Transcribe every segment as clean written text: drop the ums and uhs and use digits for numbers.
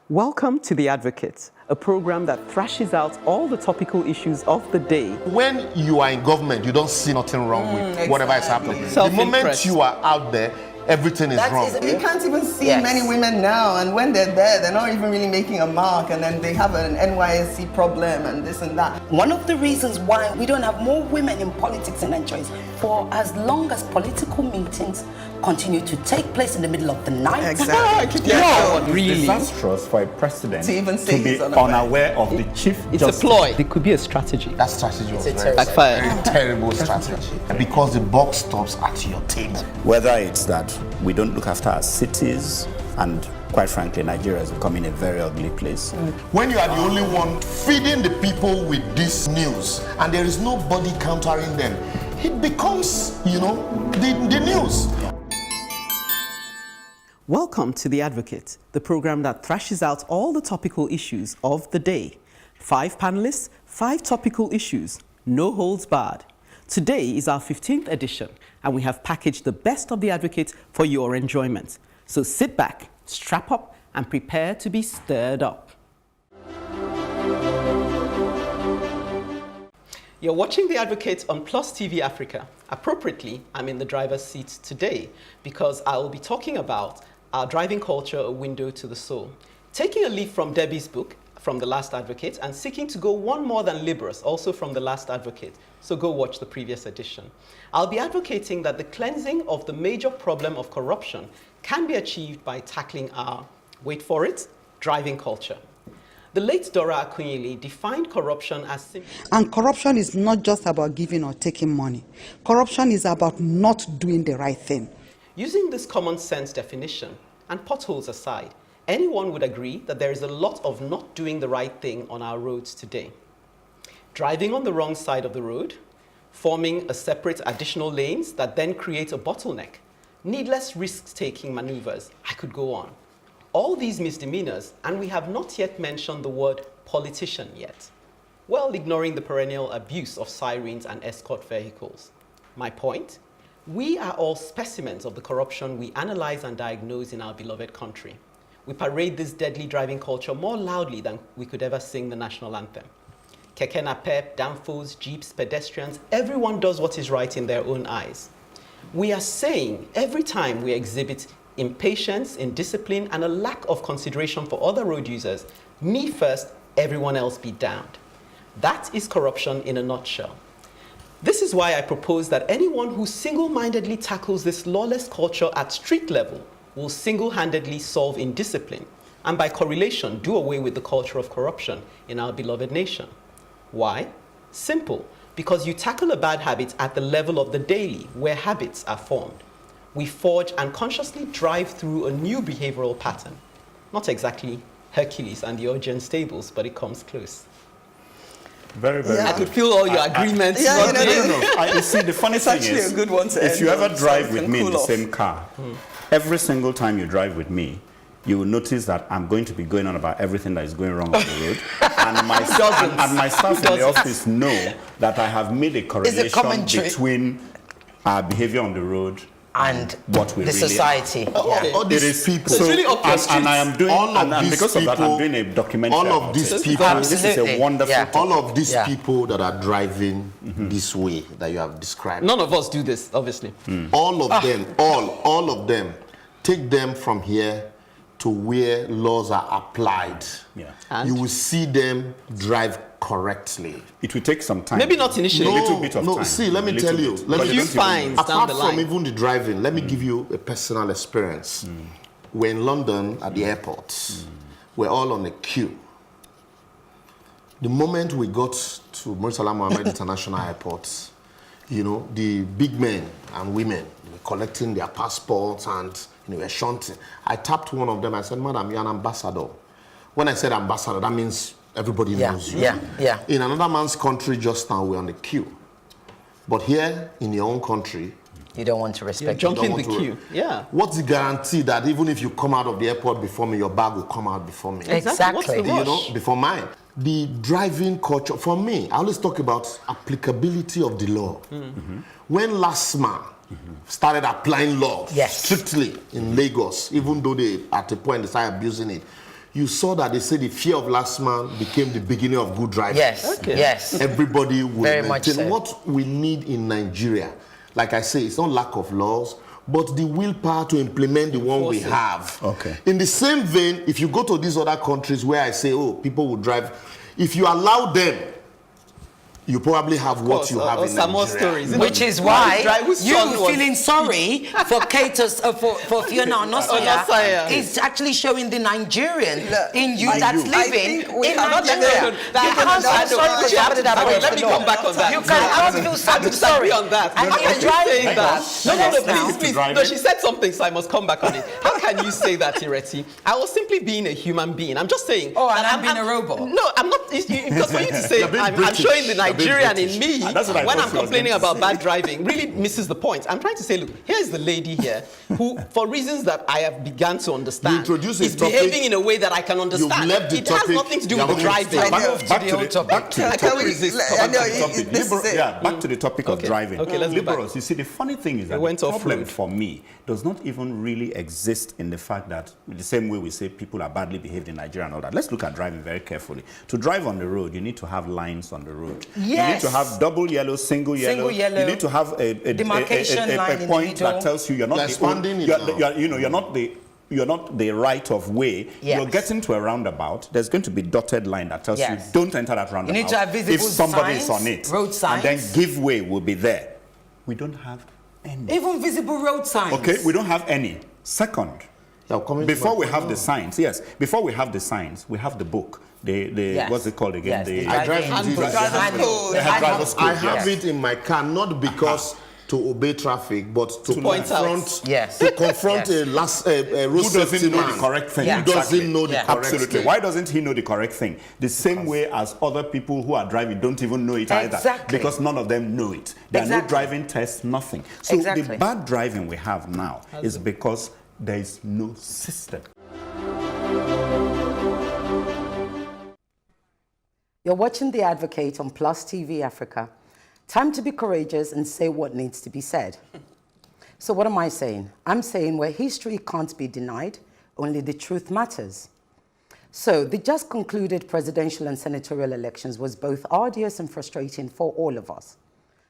Welcome to The Advocate, a program that thrashes out all the topical issues of the day. When you are in government, you don't see nothing wrong with whatever is happening. The moment you are out there, everything is wrong. You can't even see many women now, and when they're there, they're not even really making a mark, and then they have an NYSC problem and this and that. One of the reasons why we don't have more women in politics in Nigeria is for as long as political meetings continue to take place in the middle of the night. Exactly. Really disastrous for a president to even say be unaware of the chief It's justice. a ploy. It could be a strategy. That strategy was very terrible strategy. Because the buck stops at your table. Whether it's that we don't look after our cities, and quite frankly, Nigeria is becoming a very ugly place. When you are the only one feeding the people with this news and there is nobody countering them, it becomes, the news. Welcome to The Advocate, the program that thrashes out all the topical issues of the day. 5 panelists, 5 topical issues, no holds barred. Today is our 15th edition, and we have packaged the best of The Advocate for your enjoyment. So sit back, strap up, and prepare to be stirred up. You're watching The Advocate on Plus TV Africa. Appropriately, I'm in the driver's seat today because I will be talking about our driving culture, a window to the soul. Taking a leaf from Debbie's book, From the Last Advocate, and seeking to go one more than liberous, also from The Last Advocate. So go watch the previous edition. I'll be advocating that the cleansing of the major problem of corruption can be achieved by tackling our, wait for it, driving culture. The late Dora Akunyili defined corruption as simple. And corruption is not just about giving or taking money. Corruption is about not doing the right thing. Using this common sense definition, and potholes aside, anyone would agree that there is a lot of not doing the right thing on our roads today. Driving on the wrong side of the road, forming a separate additional lanes that then create a bottleneck, needless risk-taking maneuvers, I could go on. All these misdemeanors, and we have not yet mentioned the word politician yet, well ignoring the perennial abuse of sirens and escort vehicles. My point? We are all specimens of the corruption we analyze and diagnose in our beloved country. We parade this deadly driving culture more loudly than we could ever sing the national anthem. Keke napep, danfos, jeeps, pedestrians, everyone does what is right in their own eyes. We are saying every time we exhibit impatience, indiscipline, and a lack of consideration for other road users, me first, everyone else be damned. That is corruption in a nutshell. This is why I propose that anyone who single-mindedly tackles this lawless culture at street level will single-handedly solve indiscipline, and by correlation, do away with the culture of corruption in our beloved nation. Why? Simple. Because you tackle a bad habit at the level of the daily, where habits are formed. We forge and consciously drive through a new behavioral pattern. Not exactly Hercules and the Augean stables, but it comes close. Very, very I could feel all your agreements. You see, the funny thing actually is, a good one to if end you on, ever so drive we with can me in cool the off. same car, every single time you drive with me, you will notice that I'm going to be going on about everything that is going wrong on the road. And my staff in the office know that I have made a correlation between our behavior on the road and what we the really society. All these people. It's really up your and I am doing, all of and these because of that, I'm people- doing a documentary. all of about these it. people- And this is a wonderful. Yeah. All of these Yeah. people that are driving this way that you have described, None of us do this, obviously. all of them, take them from here to where laws are applied. Yeah. And? You will see them drive correctly. It will take some time. Maybe not initially. A little bit of time. See, let me A little tell you. bit. Let But me you Few don't even fines know. down Apart the from line. even the driving, let me give you a personal experience. We're in London at the airport. We're all on a queue. The moment we got to Murtala Mohammed International Airport, the big men and women were collecting their passports and were shunting. I tapped one of them. I said, "Madam, you're an ambassador." When I said ambassador, that means everybody knows you. Yeah. In another man's country just now, we're on the queue. But here, in your own country, You don't want to respect Jump in don't the want to- queue. Yeah. what's the guarantee that even if you come out of the airport before me, your bag will come out before me? Exactly. What's the rush? Before mine. The driving culture, for me, I always talk about applicability of the law. When last man started applying law Yes. strictly in Lagos, even though they, at a point, they started abusing it, you saw that they say the fear of last man became the beginning of good driving. Yes, yes. Everybody will Very much maintain. so. What we need in Nigeria, like I say, it's not lack of laws, but the willpower to implement the one we have. Okay. In the same vein, if you go to these other countries where I say, oh, people will drive, if you allow them, you probably have what you have in some more Nigeria. stories. Which is why Whose son you was- feeling sorry for for Fiona Onosanya. Onosanya is actually showing the Nigerian in you that's I living think we in cannot Nigeria. do You can't feel sorry for somebody that breaks Let the me law. come back on that. You cannot feel I disagree sorry on that. And No, you're she's driving. saying that. No, Yes, please. driving. No, she said something, so I must come back on it. How can you say that, Ireti? I was simply being a human being. I'm just saying. Oh, and that I'm being a robot. No, I'm not. Because for you to say You're being I'm British. showing the You're being Nigerian British. in me And that's what I when thought I'm she was complaining going to about bad driving really misses the point. I'm trying to say, look, here's the lady here who, for reasons that I have begun to understand, You introduce a is topic, behaving in a way that I can understand. left the It has topic, nothing to do you with the are moving driving. to Back to the Can we- topic. I know, Topic. this is it. Yeah, back to the topic of driving. Okay, let's go back. Liberals, you see, the funny thing is that went the off problem road. for me does not even really exist in the fact that the same way we say people are badly behaved in Nigeria and all that. Let's look at driving very carefully. To drive on the road, you need to have lines on the road. You need Yes. to have double yellow, single yellow. yellow. You need to have a Demarcation line in the point that middle. tells you you're not They're the expanding it now. you're not the right of way. Yes. You're getting to a roundabout. There's going to be dotted line that tells Yes. you don't enter that roundabout. need to have visible if somebody is signs, on it, road signs. and then give way will be there. We don't have any. Even visible road signs. Okay, we don't have any. Second, Now, coming to before my we point have now. the signs, yes, before we have the signs, we have the book. Yes. What's it called again? Yes, the I drive driving with it. handbook. They have driver's I code, have yes. it in my car, not because to obey traffic, but to point confront, out. Yes. to confront Yes. a road Who safety doesn't know man the correct thing? Yeah. Who doesn't know the Yeah. correct Absolutely. thing. Why doesn't he know the correct thing? The same way as other people who are driving don't even know it either. Exactly. Because none of them know it. There are no Exactly. driving tests, nothing. So Exactly. the bad driving we have now is because there is no system. You're watching The Advocate on Plus TV Africa. Time to be courageous and say what needs to be said. So what am I saying? I'm saying where history can't be denied, only the truth matters. So the just concluded presidential and senatorial elections was both arduous and frustrating for all of us.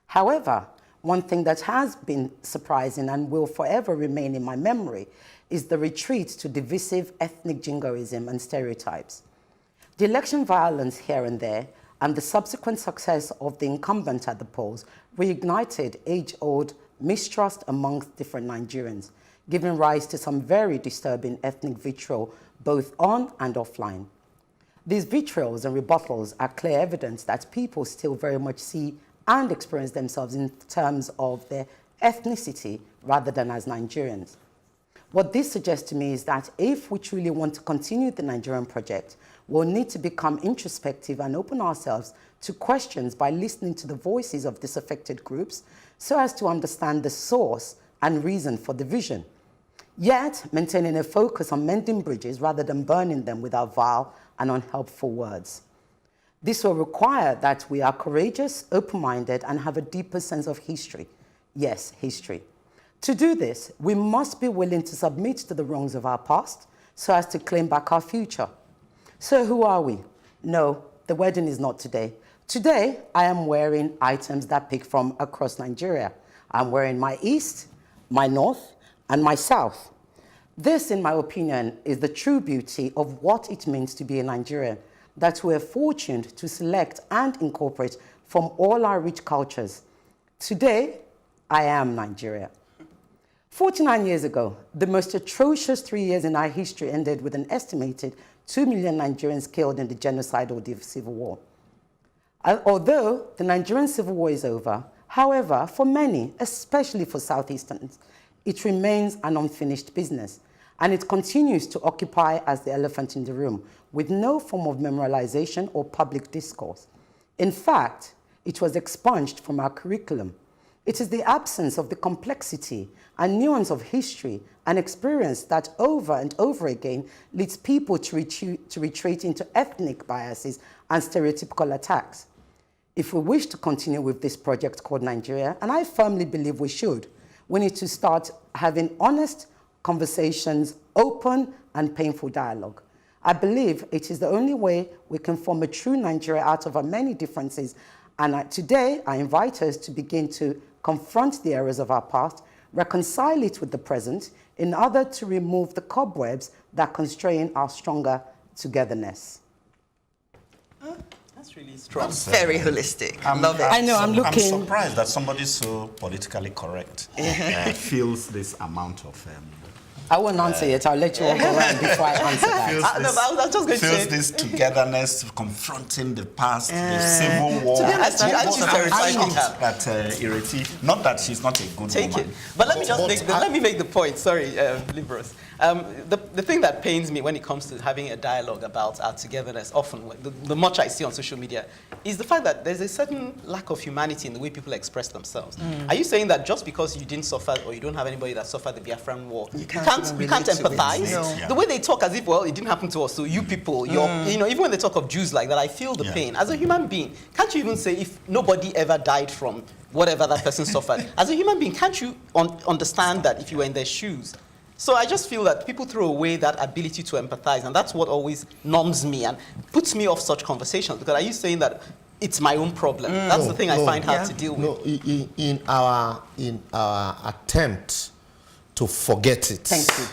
However, one thing that has been surprising and will forever remain in my memory is the retreat to divisive ethnic jingoism and stereotypes. The election violence here and there and the subsequent success of the incumbent at the polls reignited age-old mistrust amongst different Nigerians, giving rise to some very disturbing ethnic vitriol both on and offline. These vitrials and rebuttals are clear evidence that people still very much see and experience themselves in terms of their ethnicity rather than as Nigerians. What this suggests to me is that if we truly want to continue the Nigerian project, we'll need to become introspective and open ourselves to questions by listening to the voices of disaffected groups so as to understand the source and reason for division, yet maintaining a focus on mending bridges rather than burning them with our vile and unhelpful words. This will require that we are courageous, open-minded, and have a deeper sense of history. Yes, history. To do this, we must be willing to submit to the wrongs of our past so as to claim back our future. So who are we? No, the wedding is not today. Today, I am wearing items that pick from across Nigeria. I'm wearing my East, my North, and my South. This, in my opinion, is the true beauty of what it means to be a Nigerian, that we are fortunate to select and incorporate from all our rich cultures. Today, I am Nigeria. 49 years ago, the most atrocious 3 years in our history ended with an estimated 2 million Nigerians killed in the genocidal civil war. Although the Nigerian civil war is over, however, for many, especially for Southeasterners, it remains an unfinished business, and it continues to occupy as the elephant in the room, with no form of memorialization or public discourse. In fact, it was expunged from our curriculum. It is the absence of the complexity and nuance of history and experience that over and over again leads people to retreat into ethnic biases and stereotypical attacks. If we wish to continue with this project called Nigeria, and I firmly believe we should, we need to start having honest conversations, open and painful dialogue. I believe it is the only way we can form a true Nigeria out of our many differences. And today, I invite us to begin to confront the errors of our past, reconcile it with the present, in order to remove the cobwebs that constrain our stronger togetherness. That's really strong. Very holistic. I love it. I know, I'm looking. I'm surprised that somebody so politically correct feels this amount of... I won't answer it. I'll let you all go around before I answer that. I was just going to feels say... this togetherness, confronting the past, the civil war. To be honest, aren't you terrifying her? That Ireti, not that she's not a good Take woman. it. But let me make the point. Sorry, Libros. The thing that pains me when it comes to having a dialogue about our togetherness, often the much I see on social media, is the fact that there's a certain lack of humanity in the way people express themselves. Are you saying that just because you didn't suffer or you don't have anybody that suffered the Biafran war, you can't empathize? No. The way they talk as if, well, it didn't happen to us, so you people, even when they talk of Jews like that, I feel the pain. As a human being, can't you even say if nobody ever died from whatever that person suffered? As a human being, can't you understand that if you were in their shoes? So I just feel that people throw away that ability to empathize, and that's what always numbs me and puts me off such conversations. Because are you saying that it's my own problem? That's the thing I find hard to deal with. No, in our attempt to forget it. Thank you.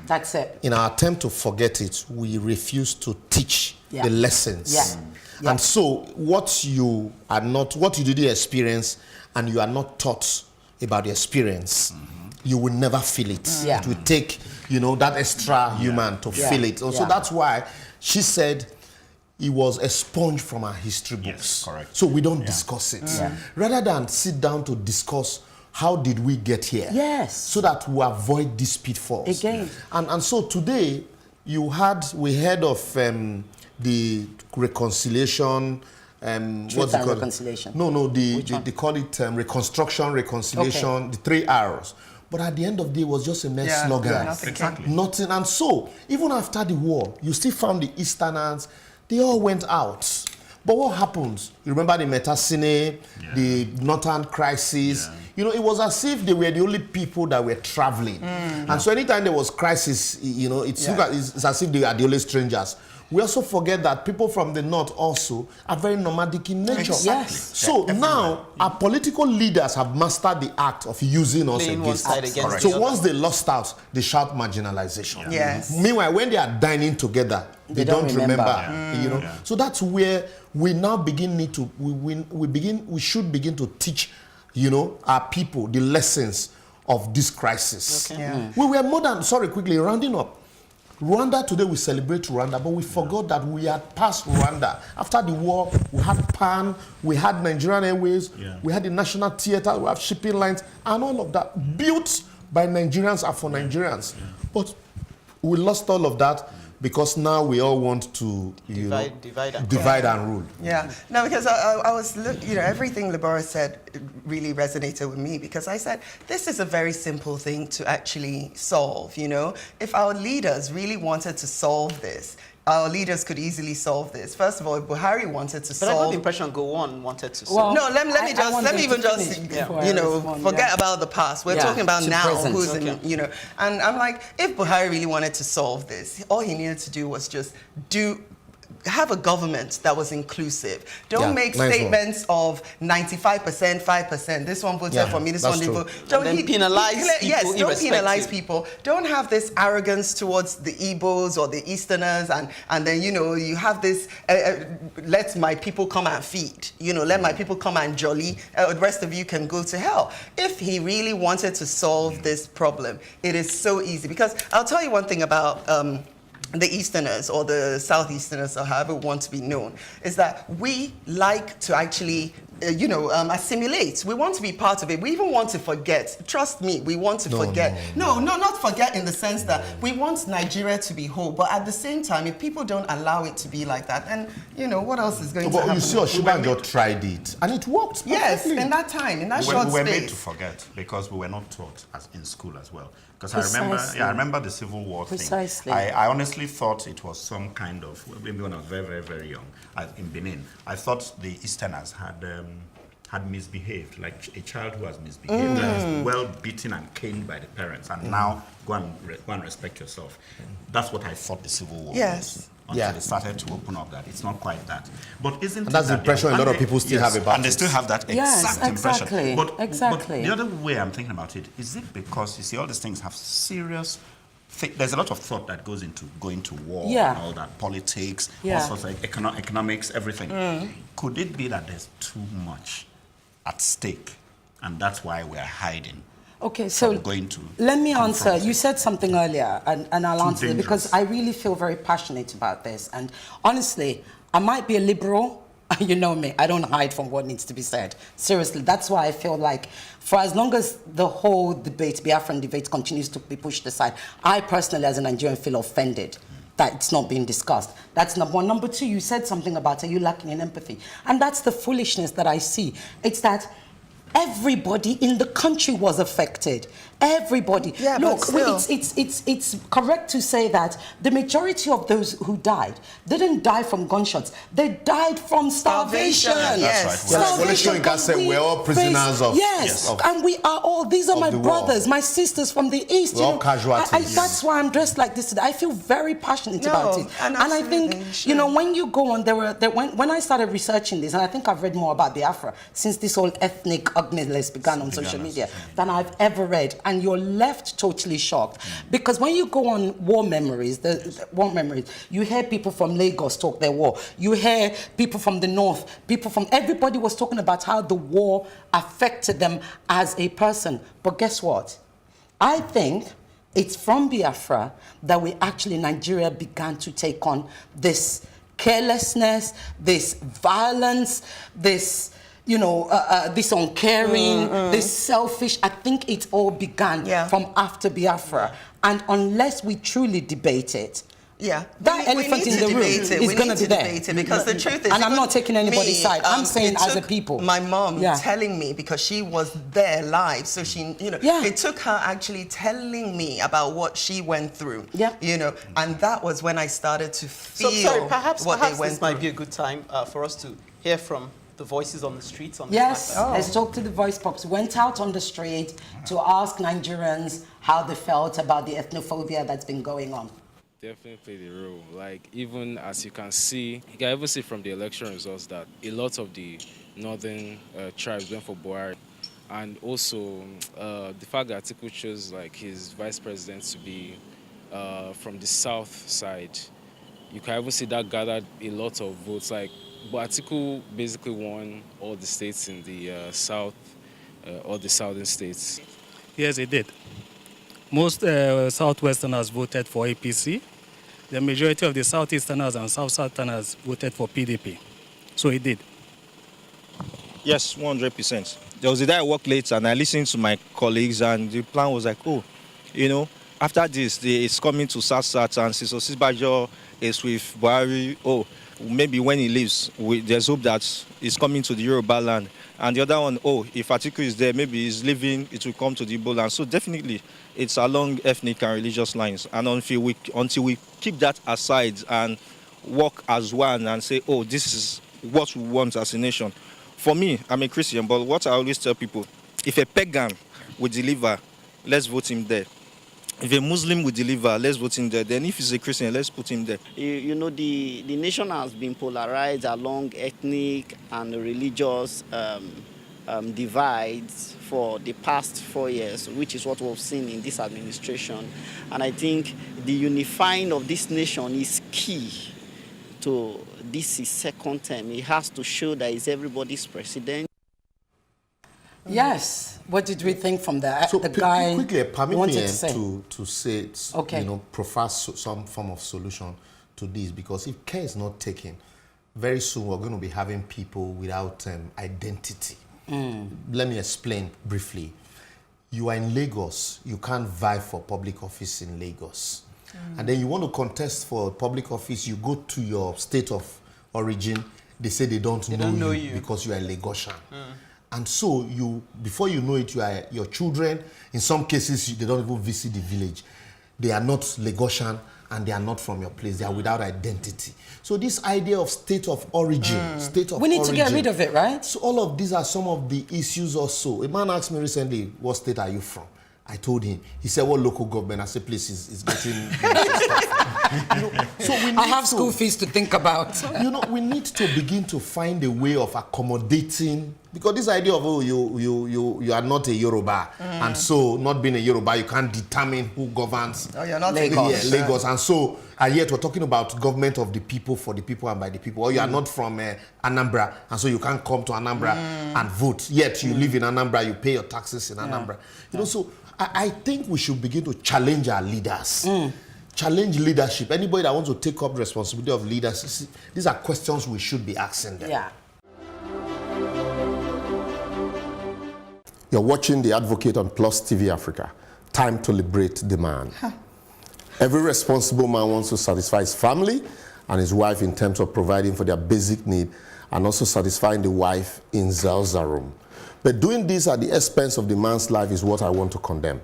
That's it. In our attempt to forget it, we refuse to teach the lessons. Yeah. And so what you didn't experience and you are not taught about the experience, you will never feel it. Yeah. It will take, that extra human to feel it. So that's why she said it was expunged from our history books. Yes, correct. So we don't discuss it. Rather than sit down to discuss how did we get here? Yes. So that we avoid these pitfalls. Again. And so today, we heard of the reconciliation. Truth and reconciliation. No, they call it reconstruction, reconciliation, the 3 R's. But at the end of the day, it was just a mere slogan. Nothing. And so, even after the war, you still found the Easterners, they all went out. But what happened? You remember the Metasine, the Northern Crisis. It was as if they were the only people that were traveling. And so anytime there was crisis, it's as if they are the only strangers. We also forget that people from the north also are very nomadic in nature. Exactly. So now our political leaders have mastered the act of using us against us. So once they lost out, they shout marginalization. Yes. Meanwhile, when they are dining together, they don't remember. So that's where we now we should begin to teach, our people the lessons of this crisis. We were more than, rounding up. Rwanda, today we celebrate Rwanda, but we forgot that we had passed Rwanda. After the war, we had PAN, we had Nigerian Airways, we had the National Theatre, we have shipping lines, and all of that built by Nigerians and for Nigerians. But we lost all of that because now we all want to divide and rule. Yeah, no, because I was, everything Libora said really resonated with me, because I said, this is a very simple thing to actually solve, If our leaders really wanted to solve this, our leaders could easily solve this. First of all, if Buhari wanted to solve... But I got the impression Gowon wanted to solve... No, let me even just forget about the past. We're talking about now, who's in, and I'm like, if Buhari really wanted to solve this, all he needed to do was just have a government that was inclusive. Don't make statements of 95%, 5%. This one voted for me, this one didn't vote. Don't penalize people. Yes, don't penalize people. Don't have this arrogance towards the Igbos or the Easterners, and then, you have this, let my people come and feed. Let my people come and jolly. The rest of you can go to hell. If he really wanted to solve this problem, it is so easy. Because I'll tell you one thing about... the Easterners or the Southeasterners, or however we want to be known, is that we like to actually, assimilate. We want to be part of it. We even want to forget. Trust me, we want to forget. No, not forget in the sense that we want Nigeria to be whole, but at the same time, if people don't allow it to be like that, then, what else is going to happen? But you see, Oshibanjo tried it, and it worked perfectly. Yes, in that time, in that short space. We were made to forget, because we were not taught as in school as well. Because I remember the Civil War thing. I honestly thought it was some kind of, maybe when I was very, very, very young, in Benin, I thought the Easterners had misbehaved, like a child who has misbehaved, that is well beaten and caned by the parents, and now go and respect yourself. That's what I thought the Civil War was. until they started to open up that it's not quite that. But isn't and that's it the impression a lot of people still have about and they still have that exact exactly. impression. But Exactly. the other way I'm thinking about it, is it because, you see, all these things have serious there's a lot of thought that goes into going to war and all that, politics, all sorts of economics, everything. Could it be that there's too much at stake, and that's why we're hiding? Okay, so going to let me answer. You said something earlier, and I'll answer it because I really feel very passionate about this. And honestly, I might be a liberal. You know me, I don't hide from what needs to be said. Seriously, that's why I feel like for as long as the whole debate, Biafran debate, continues to be pushed aside, I personally, as a Nigerian, feel offended that it's not being discussed. That's number one. Number two, you said something about, are you lacking in empathy? And that's the foolishness that I see. It's that everybody in the country was affected. Everybody. Yeah, look, but still. it's correct to say that the majority of those who died didn't die from gunshots. They died from starvation. Yes. Starvation. We're all prisoners of. Yes, and we are all. These are my brothers, my sisters from the East. We're all casualties. That's why I'm dressed like this today. I feel very passionate about it, and I think you know when you go on, when I started researching this, and I think I've read more about Biafra since this whole ethnic ugliness began on social media than I've ever read. And you're left totally shocked because when you go on war memories, you hear people from Lagos talk their war. You hear people from the north, everybody was talking about how the war affected them as a person. But guess what? I think it's from Biafra that Nigeria began to take on this carelessness, this violence, this this uncaring, this selfish. I think it all began from after Biafra. And unless we truly debate it, that elephant in the room is going to be there. Because the truth is, and I'm not taking anybody's side. I'm saying as a people. My mom telling me, because she was there live, so she, it took her actually telling me about what she went through. And that was when I started to feel perhaps what they went this might be a good time for us to hear from the voices on the streets on this matter. Let's talk to the voice pops. Went out on the street to ask Nigerians how they felt about the ethnophobia that's been going on. Definitely the role. Like, even as you can even see from the election results that a lot of the northern tribes went for Buhari. And also the fact that Atiku chose like his vice president to be from the south side, you can even see that gathered a lot of votes. Like, but Atiku basically won all the states in the south, all the southern states. Yes, he did. Most Southwesterners voted for APC. The majority of the Southeasterners and South-Southerners voted for PDP. So he did. Yes, 100%. There was a day I worked late and I listened to my colleagues and the plan was like, after this, it's coming to South and Siso Sisbajo is with Buhari. Maybe when he leaves, there's hope that he's coming to the Yoruba land. And the other one, if Atiku is there, maybe he's leaving, it will come to the Igbo land. So definitely, it's along ethnic and religious lines. And until we keep that aside and work as one and say, this is what we want as a nation. For me, I'm a Christian, but what I always tell people, if a pagan will deliver, let's vote him there. If a Muslim will deliver, let's vote him there. Then if he's a Christian, let's put him there. The nation has been polarized along ethnic and religious divides for the past 4 years, which is what we've seen in this administration. And I think the unifying of this nation is key to this second term. It has to show that it's everybody's president. Yes. What did we think from that? So the guy quickly, permit me to say, profess some form of solution to this, because if care is not taken, very soon we're going to be having people without identity. Let me explain briefly. You are in Lagos, you can't vie for public office in Lagos. And then you want to contest for public office, you go to your state of origin, they say they don't know you because you are a Lagosian. And so before you know it, your children, in some cases, they don't even visit the village. They are not Lagosian and they are not from your place. They are without identity. So this idea of state of origin, we need to get rid of it, right? So all of these are some of the issues also. A man asked me recently, what state are you from? I told him. He said, what local government? I said, please, is getting... So we I have school fees to think about. We need to begin to find a way of accommodating, because this idea of you are not a Yoruba, and so not being a Yoruba, you can't determine who governs. Oh, you're not Lagos. Yeah, Lagos, and so yet we're talking about government of the people, for the people, and by the people. Or you are not from Anambra, and so you can't come to Anambra and vote. Yet you live in Anambra, you pay your taxes in Anambra. So I think we should begin to challenge our leaders. Challenge leadership. Anybody that wants to take up responsibility of leaders, these are questions we should be asking them. Yeah. You're watching The Advocate on Plus TV Africa. Time to liberate the man. Every responsible man wants to satisfy his family and his wife in terms of providing for their basic need and also satisfying the wife in Ze Ozer room. But doing this at the expense of the man's life is what I want to condemn.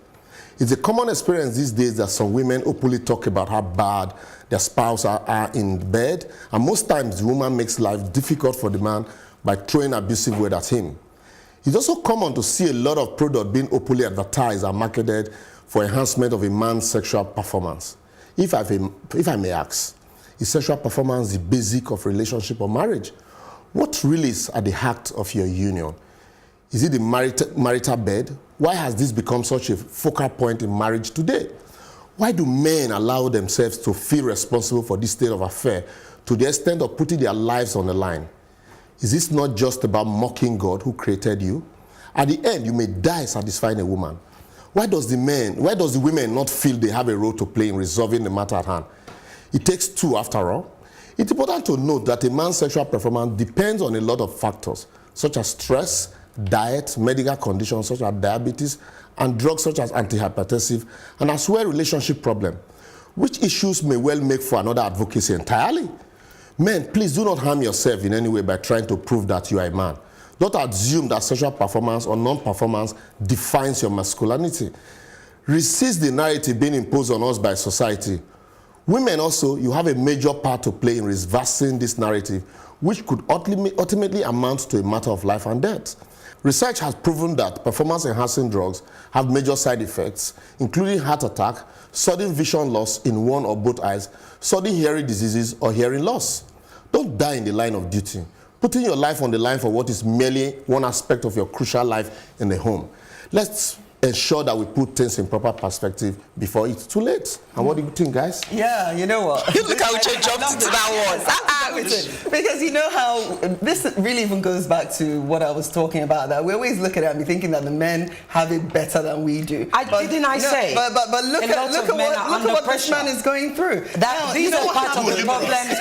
It's a common experience these days that some women openly talk about how bad their spouses are in bed, and most times the woman makes life difficult for the man by throwing abusive words at him. It's also common to see a lot of products being openly advertised and marketed for enhancement of a man's sexual performance. If I may ask, is sexual performance the basic of relationship or marriage? What really is at the heart of your union? Is it the marital bed? Why has this become such a focal point in marriage today? Why do men allow themselves to feel responsible for this state of affair to the extent of putting their lives on the line? Is this not just about mocking God who created you? At the end, you may die satisfying a woman. Why does the women not feel they have a role to play in resolving the matter at hand? It takes two after all. It's important to note that a man's sexual performance depends on a lot of factors, such as stress, diet, medical conditions such as diabetes, and drugs such as antihypertensive, and as well relationship problems, which issues may well make for another advocacy entirely. Men, please do not harm yourself in any way by trying to prove that you are a man. Don't assume that sexual performance or non-performance defines your masculinity. Resist the narrative being imposed on us by society. Women also, you have a major part to play in reversing this narrative, which could ultimately amount to a matter of life and death. Research has proven that performance-enhancing drugs have major side effects, including heart attack, sudden vision loss in one or both eyes, sudden hearing diseases, or hearing loss. Don't die in the line of duty, putting your life on the line for what is merely one aspect of your crucial life in the home. Let's ensure that we put things in proper perspective before it's too late. And what do you think, guys? Yeah, you know what? Look how Uche jumped into that one. Because you know how this really even goes back to what I was talking about, that we always look at it and be thinking that the men have it better than we do. But look at what this man is going through. These are part of the problems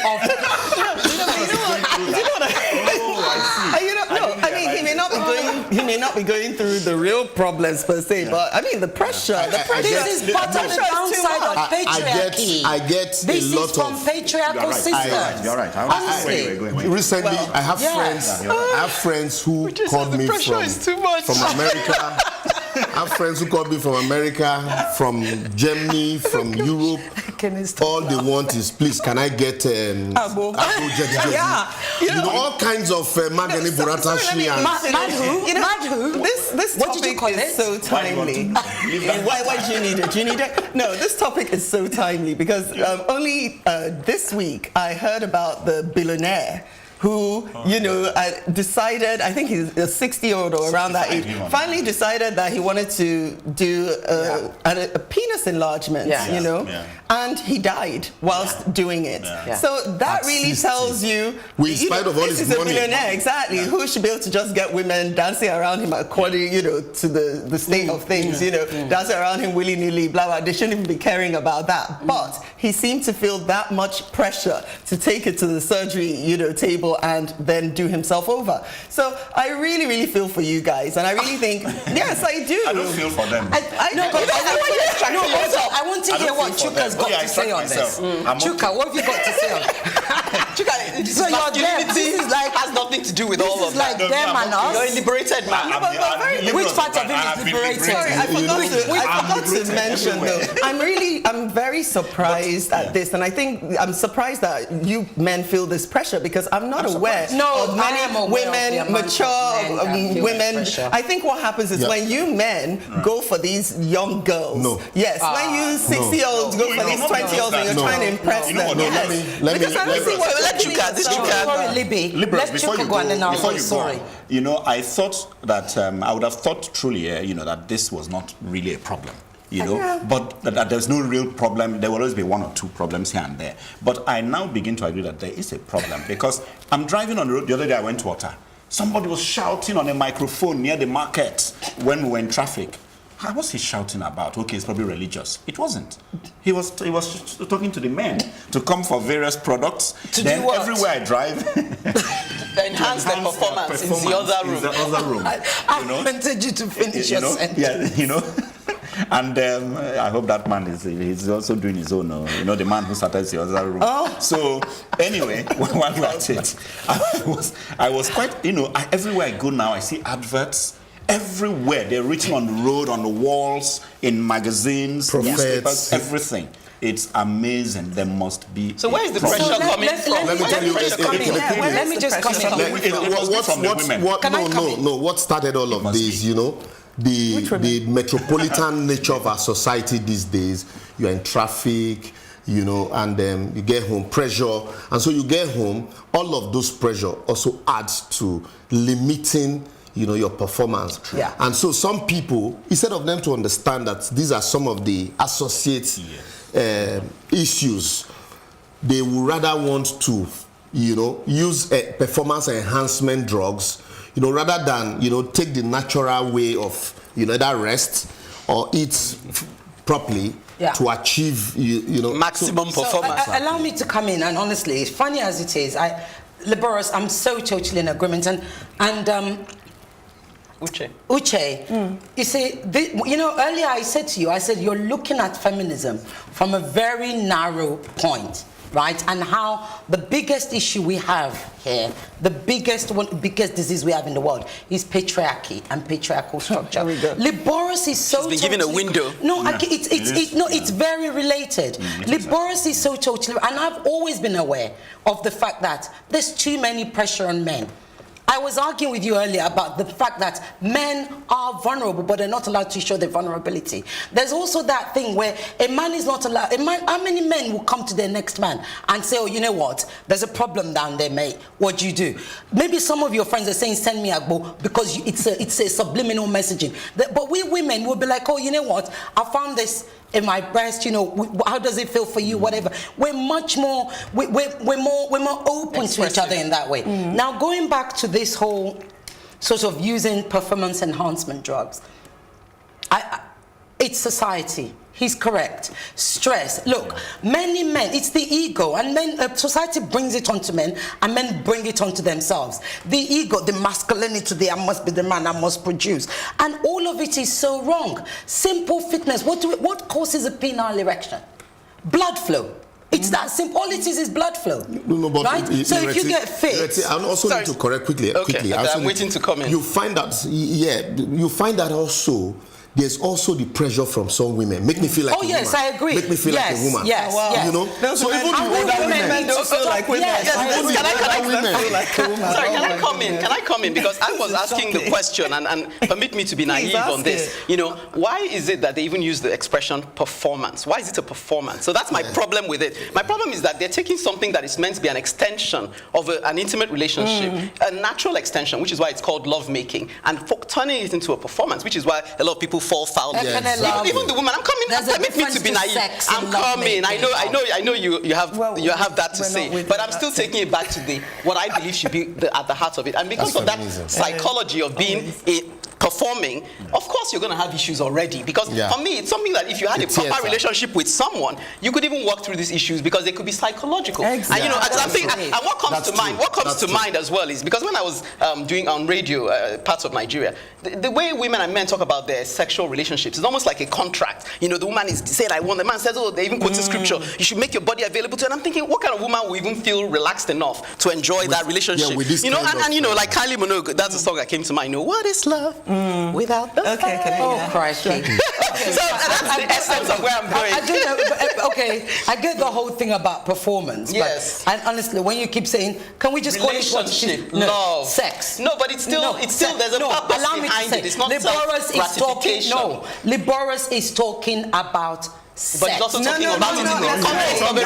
he may not be going through the real problems per se, but I mean the pressure. This is part of the downside of patriarchy. I get this a lot is from patriarchal systems. You're right. Recently, I have friends who called me from America. I have friends who called me from America, from Germany, from Europe. All they want is, please, can I get all kinds of Magani Buratashi and this topic is so timely. Why do you need it? Do you need it? No, this topic is so timely because only this week I heard about the billionaire who, decided, I think he's a 60-year-old or around that age, finally decided that he wanted to do a penis enlargement, and he died whilst doing it. So that really tells you, in spite of all his money, a billionaire, exactly, who should be able to just get women dancing around him according, to the state of things, dancing around him willy-nilly, blah, blah. They shouldn't even be caring about that. But he seemed to feel that much pressure to take it to the surgery, table and then do himself over. So I really, really feel for you guys, and I really think, yes, I do. I don't feel for them. I want to hear what Chuka's got to say on this. Chuka, what have you got to say on this? Chuka, so your masculinity has nothing to to do with all of that? Like them and us. You're a liberated man. Which part of him is liberated? Sorry, I forgot to mention though. I'm very surprised at this, and I think I'm surprised that you men feel this pressure because I'm not aware of many women, mature women. I think what happens is when you men go for these young girls. Yes, when you 60-year-olds go for these 20-year-olds and you're trying to impress them. Because I don't see what let you guys. Sorry, Libby. Before you go, you know, I thought that I would have thought truly, you know, that this was not really a problem. You know, but that there's no real problem. There will always be one or two problems here and there. But I now begin to agree that there is a problem because I'm driving on the road. The other day I went to Otta. Somebody was shouting on a microphone near the market when we were in traffic. What was he shouting about? Okay, it's probably religious. It wasn't. He was talking to the men to come for various products. To do what? Everywhere I drive, enhance the performance in the other room. I wanted you to finish your sentence. Yeah, you know. And I hope that man he's also doing his own. You know, the man who started the other room. Oh. So anyway, while we're at it, I was quite, you know, everywhere I go now, I see adverts. Everywhere they're written on the road, on the walls, in magazines, newspapers, everything. It's amazing. There must be. So where is the pressure coming from? Let me just come in. What started all of this? You know, the metropolitan nature of our society these days. You're in traffic, you know, and you get home, pressure, and so you get home. All of those pressure also adds to limiting, you know, your performance. Yeah. And so some people, instead of them to understand that these are some of the associate issues, they would rather want to, you know, use performance enhancement drugs, you know, rather than, you know, take the natural way of, you know, either rest or eat properly to achieve, you know, maximum performance. Allow me to come in, and honestly, as funny as it is, Liberos, I'm so totally in agreement, and Uche, you see, you know, earlier I said to you, I said you're looking at feminism from a very narrow point, right? And how the biggest issue we have here, the biggest disease we have in the world is patriarchy and patriarchal structure. Liboris is so. She's been given a window. No, it's very related. Liboris is so totally, and I've always been aware of the fact that there's too many pressure on men. I was arguing with you earlier about the fact that men are vulnerable, but they're not allowed to show their vulnerability. There's also that thing where a man is not allowed. How many men will come to their next man and say, "Oh, you know what? There's a problem down there, mate. What do you do?" Maybe some of your friends are saying, "Send me Agbo," because it's a subliminal messaging. But we women will be like, "Oh, you know what? I found this in my breast, you know, how does it feel for you, whatever." We're much more, we're more open to each other in that way. Now, going back to this whole sort of using performance enhancement drugs, it's society. He's correct. Stress. Look, many men, it's the ego, and men, society brings it onto men, and men bring it onto themselves. The ego, the masculinity, I must be the man, I must produce. And all of it is so wrong. Simple fitness. What causes a penile erection? Blood flow. It's that simple. All it is blood flow. No, but right? So if you get fit... I also need to correct quickly. I'm waiting to come in. You find that, you find that also... There's also the pressure from some women. Make me feel like a woman. Oh, yes, I agree. Make me feel like a woman. Yes, you know? So even the older women don't feel like women. Can I come in? Because I was asking the question, and permit me to be naive on this. You know, why is it that they even use the expression performance? Why is it a performance? So that's my problem with it. My problem is that they're taking something that is meant to be an extension of an intimate relationship, a natural extension, which is why it's called lovemaking, and turning it into a performance, which is why a lot of people fall foul. Even the woman, I'm coming. Permit me to be naive. I'm coming. I know you have that to say, but I'm still taking it back to what I believe should be at the heart of it. And because of that psychology of being performing, of course you're going to have issues already. Because for me, it's something that if you had a proper relationship with someone, you could even work through these issues because they could be psychological. Exactly. And you know, I think, and what comes to mind, mind as well is because when I was doing on radio parts of Nigeria, the way women and men talk about their sexual relationships is almost like a contract. You know, the woman is saying, I want, the man says, oh, they even quote the scripture, you should make your body available to. And I'm thinking, what kind of woman will even feel relaxed enough to enjoy that relationship? Yeah, you know, and you know, like Kylie Minogue, that's a song that came to mind. You know, what is love without the fire? Oh, Christ. So that's the essence of where I'm going. I get the whole thing about performance. Yes. But, and honestly, when you keep saying, can we just call it relationship, love, sex? No, but it's still, there's a purpose behind it. It's not self-gratification. Liboris is talking about sex. But he's also talking about it in the context of a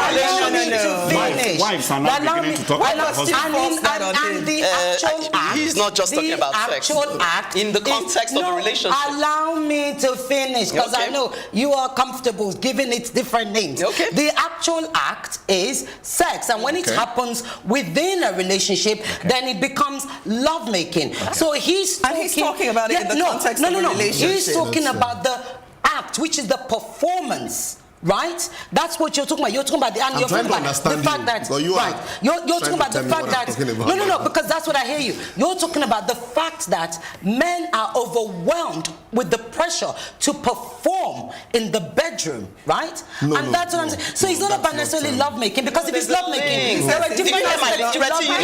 relationship. Wives are not beginning to talk about and the actual act. He's not just talking about sex. The actual act in the context of a relationship. Allow me to finish, because I know you are comfortable giving it different names. Okay. The actual act is sex, and when it happens within a relationship, then it becomes lovemaking. So he's talking about it in the context of a relationship. He's talking about the act, which is the performance, right? That's what you're talking about. You're talking about I'm you're trying talking to about the understand fact you, that because you are you're talking about the fact that no, because that's what I hear you. You're talking about the fact that men are overwhelmed with the pressure to perform in the bedroom, right? That's what I'm saying. So it's not about necessarily lovemaking, because if it's lovemaking, there are different aspects to lovemaking.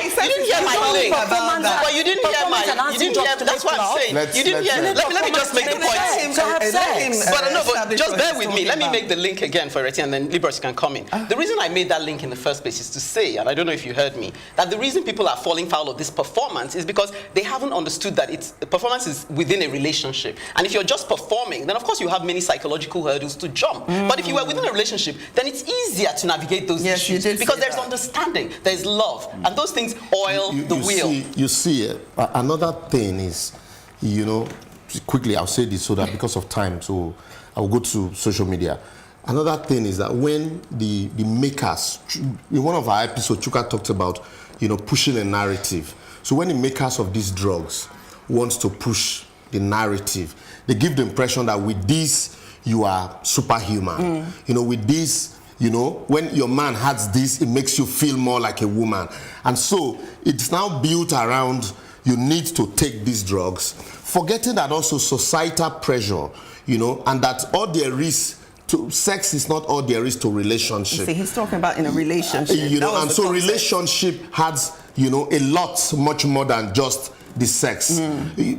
You didn't hear my link. But you didn't hear my. That's what I'm saying. You didn't hear. Let me just make the point. But no, but just bear with me. Let me make the link again for Reti, and then Liberty can come in. The reason I made that link in the first place is to say, and I don't know if you heard me, that the reason people are falling foul of this performance is because they haven't understood that the performance is within a relationship. And if you're just performing, then of course you have many psychological hurdles to jump. But if you were within a relationship, then it's easier to navigate those issues because there's understanding, there's love, and those things oil the wheel. You see, another thing is, you know, quickly I'll say this so that because of time, so I'll go to social media. Another thing is that when the makers, in one of our episodes, Chuka talked about, you know, pushing a narrative. So when the makers of these drugs wants to push the narrative, they give the impression that with this, you are superhuman. You know, with this, you know, when your man has this, it makes you feel more like a woman. And so it's now built around, you need to take these drugs, forgetting that also societal pressure, you know, and that all there is to sex is not all there is to relationship. See, he's talking about in a relationship. You know, and so relationship has, you know, a lot, much more than just the sex.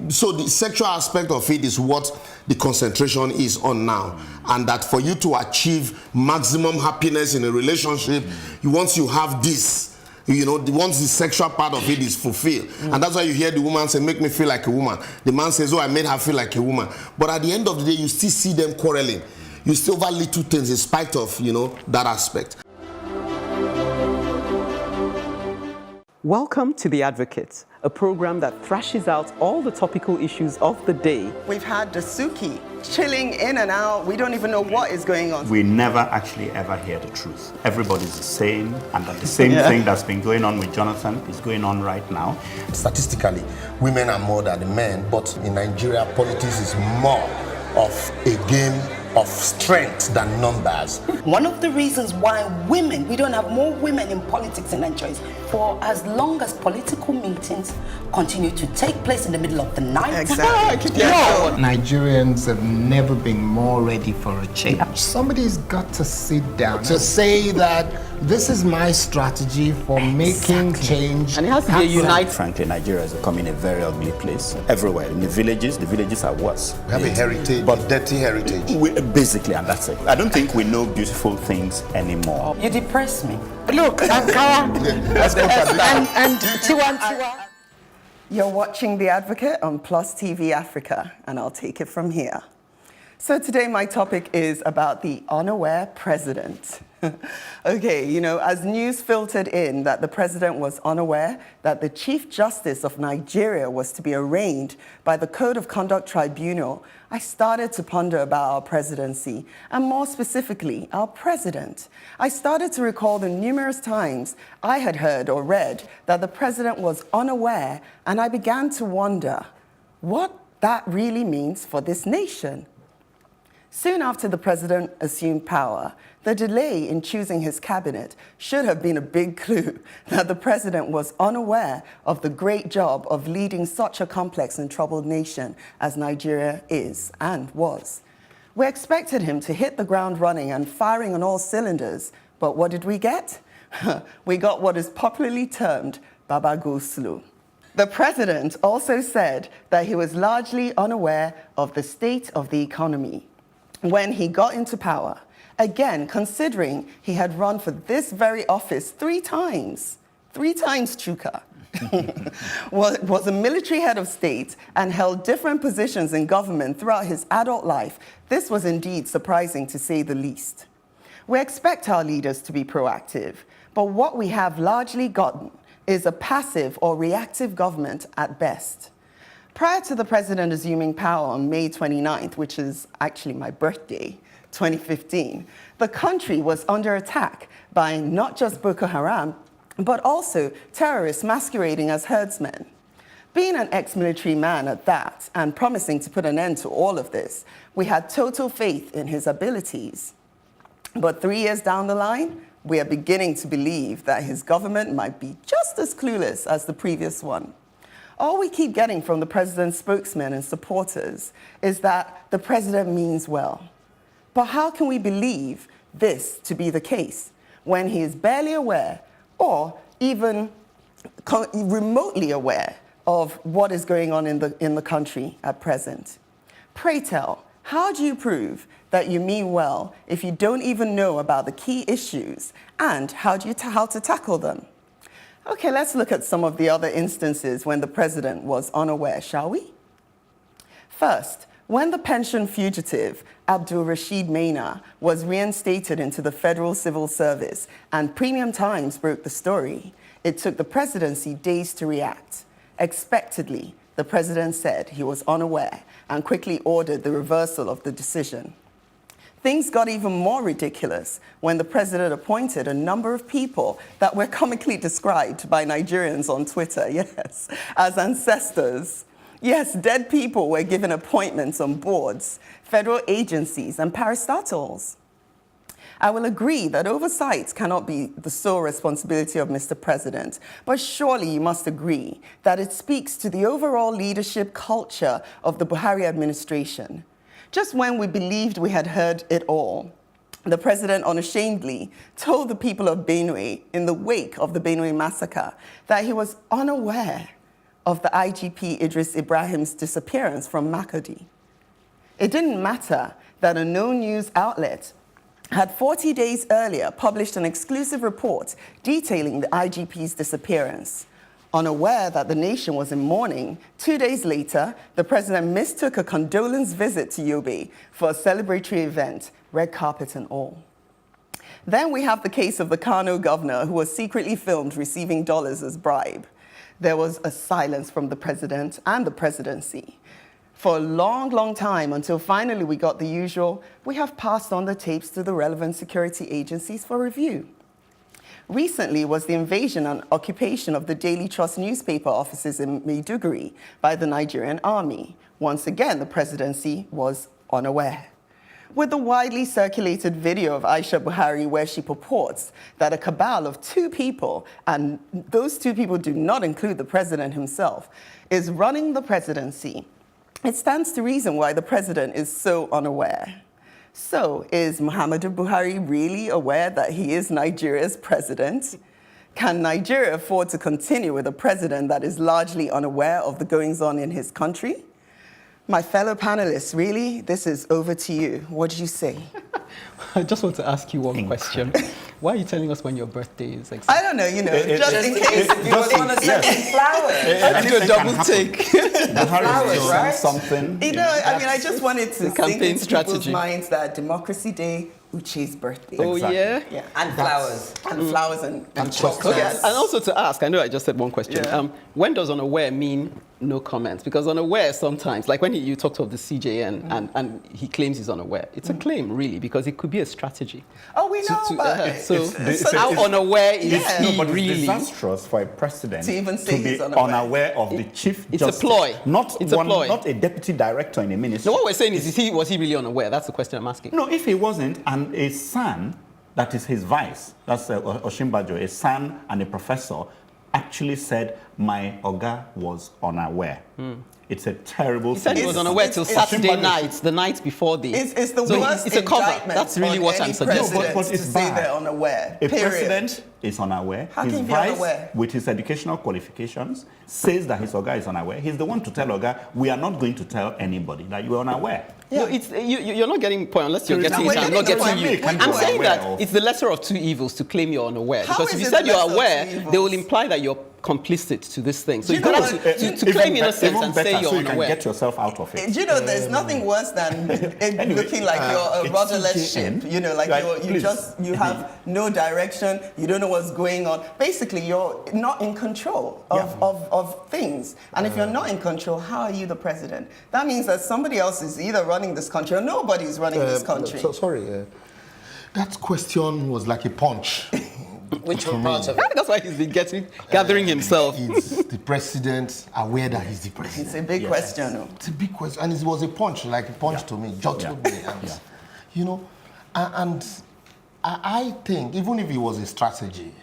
So the sexual aspect of it is what the concentration is on now. And that for you to achieve maximum happiness in a relationship, once you have this, you know, once the sexual part of it is fulfilled. And that's why you hear the woman say, make me feel like a woman. The man says, oh, I made her feel like a woman. But at the end of the day, you still see them quarreling. You still over little things in spite of, you know, that aspect. Welcome to The Advocate, a program that thrashes out all the topical issues of the day. We've had Dasuki chilling in and out. We don't even know what is going on. We never actually ever hear the truth. Everybody's the same, and that the same thing that's been going on with Jonathan is going on right now. Statistically, women are more than the men, but in Nigeria, politics is more of a game of strength than numbers. One of the reasons why we don't have more women in politics in Nigeria, for as long as political meetings continue to take place in the middle of the night. Exactly. Nigerians have never been more ready for a change. Somebody's got to sit down to say that this is my strategy for making change. And it has to be a unite. Frankly, Nigeria is becoming a very ugly place. Everywhere. In the villages are worse. We have a heritage, but dirty heritage. Basically, and that's it. I don't think we know beautiful things anymore. You depress me. Look, Ankara and Tiwantiwa. You're watching The Advocate on Plus TV Africa, and I'll take it from here. So today my topic is about the unaware president. Okay, you know, as news filtered in that the president was unaware that the Chief Justice of Nigeria was to be arraigned by the Code of Conduct Tribunal, I started to ponder about our presidency, and more specifically, our president. I started to recall the numerous times I had heard or read that the president was unaware, and I began to wonder, what that really means for this nation. Soon after the president assumed power, the delay in choosing his cabinet should have been a big clue that the president was unaware of the great job of leading such a complex and troubled nation as Nigeria is and was. We expected him to hit the ground running and firing on all cylinders, but what did we get? We got what is popularly termed Baba Go Slow. The president also said that he was largely unaware of the state of the economy when he got into power. Again, considering he had run for this very office 3 times, Chuka, was a military head of state and held different positions in government throughout his adult life, this was indeed surprising to say the least. We expect our leaders to be proactive, but what we have largely gotten is a passive or reactive government at best. Prior to the president assuming power on May 29th, which is actually my birthday, 2015, the country was under attack by not just Boko Haram, but also terrorists masquerading as herdsmen. Being an ex-military man at that, and promising to put an end to all of this, we had total faith in his abilities. But 3 years down the line, we are beginning to believe that his government might be just as clueless as the previous one. All we keep getting from the president's spokesmen and supporters is that the president means well. But how can we believe this to be the case when he is barely aware or even remotely aware of what is going on in the country at present? Pray tell, how do you prove that you mean well if you don't even know about the key issues, and how to tackle them? Okay, let's look at some of the other instances when the president was unaware, shall we? First, when the pension fugitive Abdul Rashid Maina was reinstated into the federal civil service and Premium Times broke the story, it took the presidency days to react. Expectedly, the president said he was unaware and quickly ordered the reversal of the decision. Things got even more ridiculous when the president appointed a number of people that were comically described by Nigerians on Twitter, yes, as ancestors. Yes, dead people were given appointments on boards, federal agencies, and parastatals. I will agree that oversight cannot be the sole responsibility of Mr. President, but surely you must agree that it speaks to the overall leadership culture of the Buhari administration. Just when we believed we had heard it all, the president unashamedly told the people of Benue in the wake of the Benue massacre that he was unaware of the IGP Idris Ibrahim's disappearance from Makurdi. It didn't matter that a known news outlet had 40 days earlier published an exclusive report detailing the IGP's disappearance. Unaware that the nation was in mourning, 2 days later, the president mistook a condolence visit to Yobe for a celebratory event, red carpet and all. Then we have the case of the Kano governor who was secretly filmed receiving dollars as bribe. There was a silence from the president and the presidency. For a long, long time, until finally we got the usual, we have passed on the tapes to the relevant security agencies for review. Recently was the invasion and occupation of the Daily Trust newspaper offices in Maiduguri by the Nigerian army. Once again, the presidency was unaware. With the widely circulated video of Aisha Buhari where she purports that a cabal of 2 people, and those 2 people do not include the president himself, is running the presidency, it stands to reason why the president is so unaware. So, is Muhammadu Buhari really aware that he is Nigeria's president? Can Nigeria afford to continue with a president that is largely unaware of the goings-on in his country? My fellow panelists, really, this is over to you. What do you say? I just want to ask you one question. Why are you telling us when your birthday is exactly? I don't know, just in case you want to send flowers. I do a double take. Flowers, right? Something. I just wanted to sink into people's minds that Democracy Day, Uche's birthday. Oh, exactly. Yeah. And flowers. And flowers and chocolates. Okay, and also to ask, I know I just said one question. Yeah. When does unaware mean no comments? Because unaware sometimes, like when you talked of the CJN and he claims he's unaware, it's a claim really, because it could be a strategy. Oh, we know, but So how unaware is he but it's really? disastrous for a president To even say be he's unaware. of the chief It's justice. a ploy. Not It's a ploy. Not a deputy director in a ministry. No, what we're saying is was he really unaware? That's the question I'm asking. No, if he wasn't, and a son, that is his vice, that's Oshimbajo, a son and a professor, actually said, my Oga was unaware. It's a terrible He said he was unaware till Saturday night, the night before the... It's the so worst it's a cover. indictment That's really on what any I'm suggesting. president But it's to say bad. they're unaware. A Period. president is unaware. How His can he be vice, unaware? with his educational qualifications, says that his Oga is unaware. He's the one to tell Oga, we are not going to tell anybody that you are unaware. No, you're not getting the point unless you're getting it. No, I'm not we're getting getting you. the point. I'm saying Aware that of. it's the lesser of two evils to claim you're unaware. How Because if is you it said the you're lesser of two aware, evils? they will imply that you're complicit to this thing. So Do you've you know got what? to claim innocence even and better, say you're so you can unaware. get yourself out of it. Do you know, there's nothing worse than it looking like you're a it's rudderless CJN. ship. You know, like Right, you have no direction. You don't know what's going on. Basically, you're not in control of things. And if you're not in control, how are you the president? That means that somebody else is either running this country or nobody's running this country. Sorry, that question was like a punch. Which part of it? That's why he's been gathering himself. Is the president aware that he's the president? It's a big question. No? It's a big question, and it was a punch, like a punch to me, just to me. And, you know, and I think even if it was a strategy,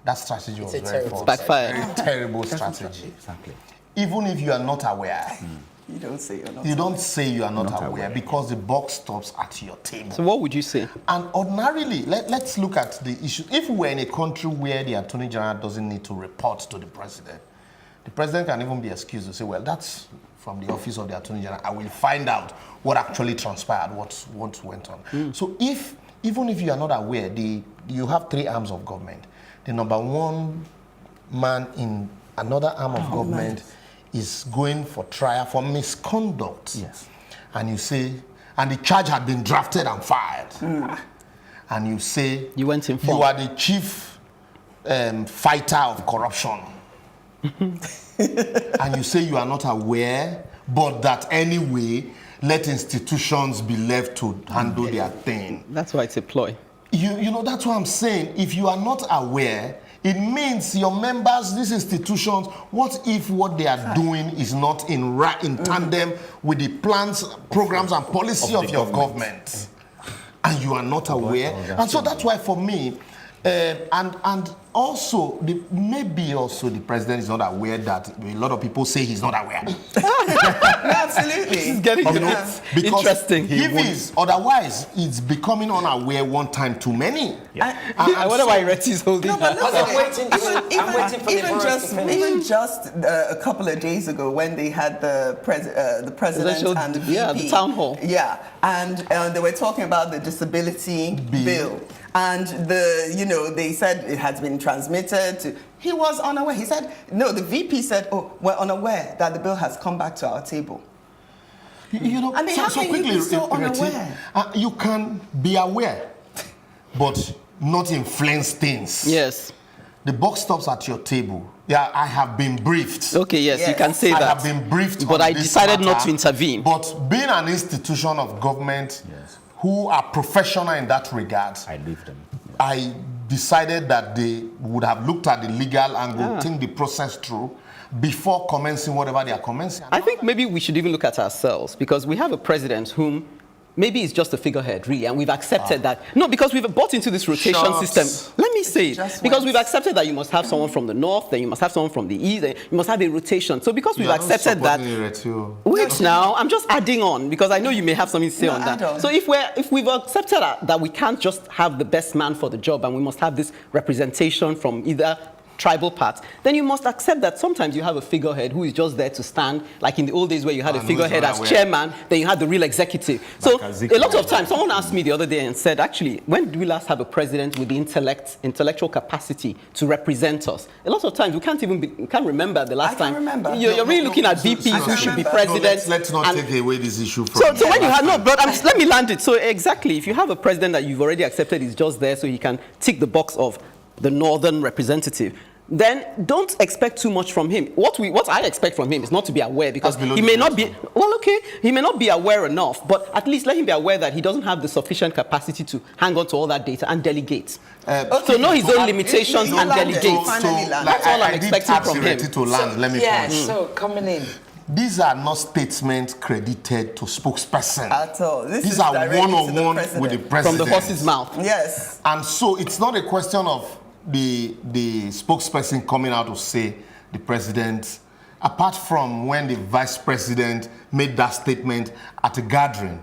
that strategy was very false. Backfired. Very terrible strategy. Exactly. Even if you are not aware, You don't say you're not. you don't say you are not aware because the buck stops at your table. So what would you say? And ordinarily, let's look at the issue. If we're in a country where the Attorney General doesn't need to report to the president can even be excused to say, well, that's from the office of the Attorney General. I will find out what actually transpired, what went on. So even if you are not aware, you have three arms of government. The number one man in another arm of government is going for trial for misconduct. Yes. And you say, and the charge had been drafted and filed. And you say, You went informed. you are the chief fighter of corruption. And you say you are not aware, but that anyway, let institutions be left to handle their thing. That's why it's a ploy. You know, that's what I'm saying. If you are not aware, it means your members, these institutions, what if what they are doing is not in tandem with the plans, programs, and policy of your government? And you are not aware. And so that's why for me, and also, maybe also the president is not aware that a lot of people say he's not aware. Absolutely. It's getting Because interesting. If he's otherwise, it's becoming unaware one time too many. I wonder why Reti's holding her. I'm waiting for Even just a couple of days ago when they had the president and the VP. the town hall. Yeah, and they were talking about the disability bill. And they said it has been transmitted to. He was unaware. He said, no, the VP said, oh, we're unaware that the bill has come back to our table. You know, I mean, how can you be so unaware? You can be aware, but not influence things. Yes. The buck stops at your table. Yeah, I have been briefed. Okay, yes, you can say that. I have been briefed, but on I this decided not matter. to intervene. But being an institution of government who are professional in that regard, I leave them. I decided that they would have looked at the legal angle, think the process through, before commencing whatever they are commencing. I think maybe we should even look at ourselves, because we have a president whom maybe it's just a figurehead, really, and we've accepted that. No, because we've bought into this rotation system. Let me say it. Because we've accepted that you must have someone from the north, then you must have someone from the east, then you must have a rotation. So because we've accepted that... Wait now, I'm just adding on, because I know you may have something to say on that. So if we've accepted that we can't just have the best man for the job, and we must have this representation from either tribal parts, then you must accept that sometimes you have a figurehead who is just there to stand, like in the old days where you had a figurehead as chairman, then you had the real executive. So a lot of times, someone asked me the other day and said, actually, when did we last have a president with the intellectual capacity to represent us? A lot of times, we can't remember the last time. Remember. You're really looking at VPs who should be president. Let's not take away this issue from So when you have, let me land it. So exactly, if you have a president that you've already accepted is just there so he can tick the box of the northern representative, then don't expect too much from him. What I expect from him is not to be aware, because That's below he the may not belt, be, well, okay, he may not be aware enough, but at least let him be aware that he doesn't have the sufficient capacity to hang on to all that data and delegate. So know his own limitations and delegate. That's all I'm expecting from him. To land, let me finish. So coming in. These are not statements credited to spokesperson. At all. These are one-on-one with the president. From the horse's mouth. Yes. And so it's not a question of the spokesperson coming out to say the president, apart from when the vice president made that statement at a gathering.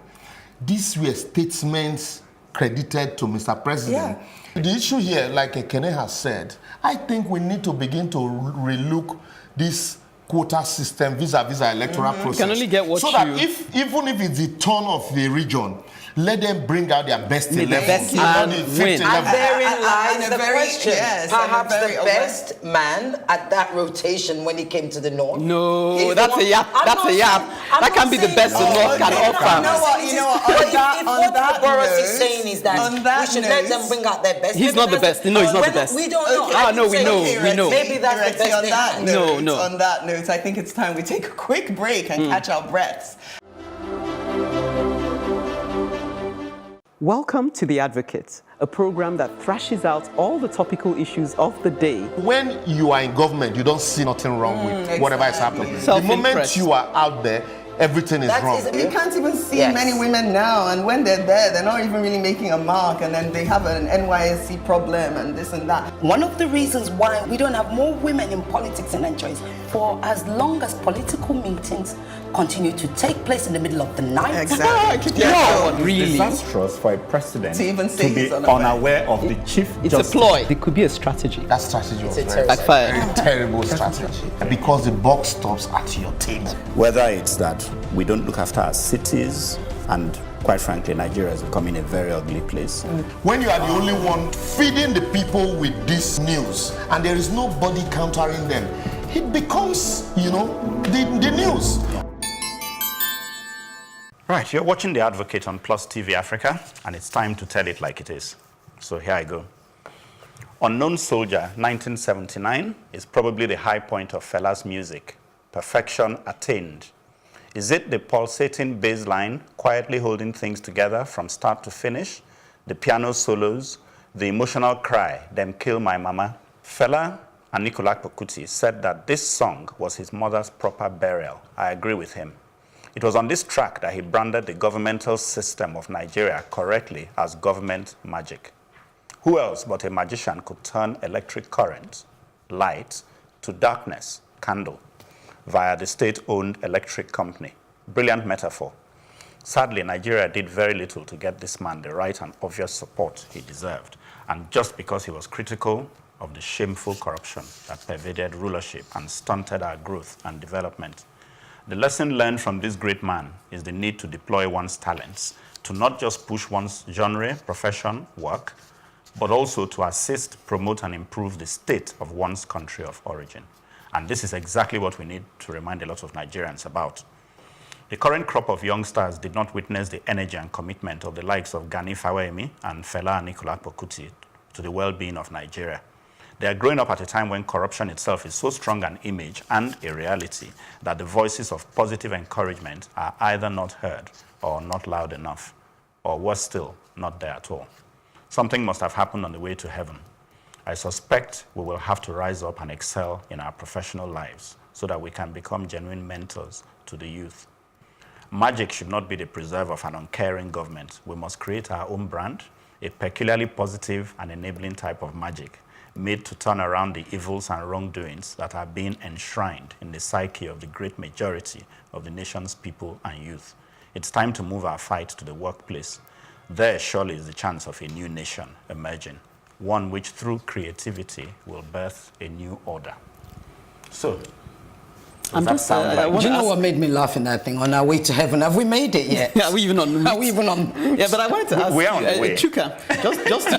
These were statements credited to Mr. President. Yeah. The issue here, like Ekene has said, I think we need to begin to relook this quota system vis-a-vis our electoral process. You can only get what so that even if it's the turn of the region, let them bring out their best 11. The best man win. And therein lies the question. Yes, perhaps the best man at that rotation when he came to the north. No, that's a yap. That's a yap. That can't be the best the north can offer. You know what? If what Boris is saying is that we should let them bring out their best. He's not the best. No, he's not the best. We don't know. No, we know. Maybe that's the best. On that note, I think it's time we take a quick break and catch our breaths. Welcome to The Advocate, a program that thrashes out all the topical issues of the day. When you are in government, you don't see nothing wrong with whatever is happening. The moment you are out there, everything is wrong. You can't even see many women now, and when they're there, they're not even really making a mark, and then they have an NYSC problem and this and that. One of the reasons why we don't have more women in politics in Nigeria is for as long as political meetings continue to take place in the middle of the night. Exactly. Really disastrous for a president to even say to be unaware of the chief It's justice. a ploy. It could be a strategy. That strategy was very terrible strategy. Because the buck stops at your table. Whether it's that we don't look after our cities, and quite frankly, Nigeria is becoming a very ugly place. When you are the only one feeding the people with this news, and there is nobody countering them, it becomes, the news. Right, you're watching The Advocate on Plus TV Africa, and it's time to tell it like it is. So here I go. Unknown Soldier, 1979, is probably the high point of Fela's music. Perfection attained. Is it the pulsating bass line quietly holding things together from start to finish? The piano solos, the emotional cry, "Them kill my mama"? Fela and Fela Kuti said that this song was his mother's proper burial. I agree with him. It was on this track that he branded the governmental system of Nigeria correctly as government magic. Who else but a magician could turn electric current, light, to darkness, candle, via the state-owned electric company? Brilliant metaphor. Sadly, Nigeria did very little to get this man the right and obvious support he deserved, and just because he was critical of the shameful corruption that pervaded rulership and stunted our growth and development. The lesson learned from this great man is the need to deploy one's talents to not just push one's genre, profession, work, but also to assist, promote, and improve the state of one's country of origin. And this is exactly what we need to remind a lot of Nigerians about. The current crop of youngsters did not witness the energy and commitment of the likes of Gani Fawemi and Fela Kuti to the well-being of Nigeria. They are growing up at a time when corruption itself is so strong an image and a reality that the voices of positive encouragement are either not heard or not loud enough, or worse still, not there at all. Something must have happened on the way to heaven. I suspect we will have to rise up and excel in our professional lives so that we can become genuine mentors to the youth. Magic should not be the preserve of an uncaring government. We must create our own brand, a peculiarly positive and enabling type of magic, made to turn around the evils and wrongdoings that are being enshrined in the psyche of the great majority of the nation's people and youth. It's time to move our fight to the workplace. There surely is the chance of a new nation emerging, one which through creativity will birth a new order. So, do you know what made me laugh in that thing? On our way to heaven, have we made it yet? Are we even on? Are we even on? Yeah, but I wanted to ask we are on the way. Chuka, just